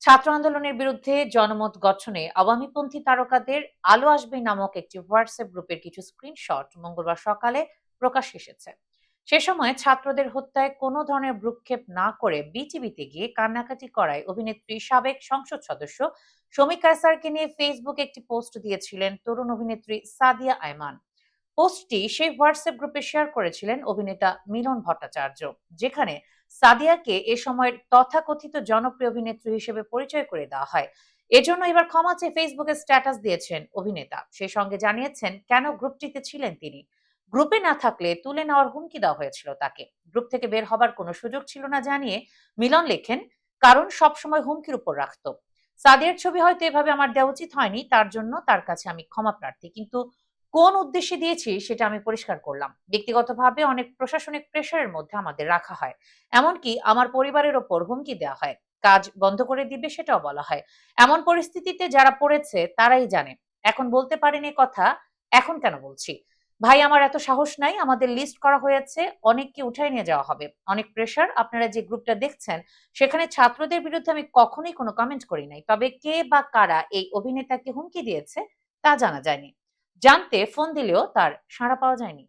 ছাত্র আন্দোলনের বিরুদ্ধে জনমত গঠনে আওয়ামীপন্থী তারকাদের আলো আসবে নামক একটি হোয়াটসঅ্যাপ গ্রুপের কিছু স্ক্রিনশট মঙ্গলবার সকালে প্রকাশ এসেছে। সে সময় ছাত্রদের হত্যায় কোনো ধরনের ভ্রুক্ষেপ না করে বিটিভিতে গিয়ে কান্নাকাটি করায় অভিনেত্রী সাবেক সংসদ সদস্য শমী কায়সারকে নিয়ে ফেসবুকে একটি পোস্ট দিয়েছিলেন তরুণ অভিনেত্রী সাদিয়া আয়মান। পোস্টটি সেই হোয়াটসঅ্যাপ গ্রুপে শেয়ার করেছিলেন অভিনেতা মিলন ভট্টাচার্য, যেখানে সাদিয়াকে এ সময়ের তথাকথিত জনপ্রিয় অভিনেত্রী হিসেবে পরিচয় করে দেওয়া হয়। এজন্য এবার ক্ষমা চেয়ে ফেসবুকে স্ট্যাটাস দিয়েছেন অভিনেতা। সেই সঙ্গে জানিয়েছেন কেন গ্রুপটিতে ছিলেন তিনি। গ্রুপে না থাকলে তুলে নেওয়ার হুমকি দেওয়া হয়েছিল তাকে। গ্রুপ থেকে বের হবার কোনো সুযোগ ছিল না জানিয়ে মিলন লেখেন, কারণ সবসময় হুমকির উপর রাখতো। সাদিয়ার ছবি হয়তো এভাবে আমার দেওয়া উচিত হয়নি, তার জন্য তার কাছে আমি ক্ষমা প্রার্থী, কিন্তু কোন উদ্দেশ্যে দিয়েছি সেটা আমি পরিষ্কার করলাম। ব্যক্তিগতভাবে অনেক প্রশাসনিক প্রেশারের মধ্যে আমাদের রাখা হয়। এমনকি আমার পরিবারের ওপর হুমকি দেওয়া হয়। কাজ বন্ধ করে দিবে সেটাও বলা হয়। এমন পরিস্থিতিতে যারা পড়েছে তারাই জানে। এখন বলতে পারেন এ কথা, এখন কেন বলছি? ভাই আমার এত সাহস নাই, আমাদের লিস্ট করা হয়েছে, অনেককে উঠায় নিয়ে যাওয়া হবে। অনেক প্রেশার। আপনারা যে গ্রুপটা দেখছেন সেখানে ছাত্রদের বিরুদ্ধে আমি কখনোই কোনো কমেন্ট করি নাই। তবে কে বা কারা এই অভিনেতাকে হুমকি দিয়েছে তা জানা যায়নি। জানতে ফোন দিলেও তার সাড়া পাওয়া যায়নি।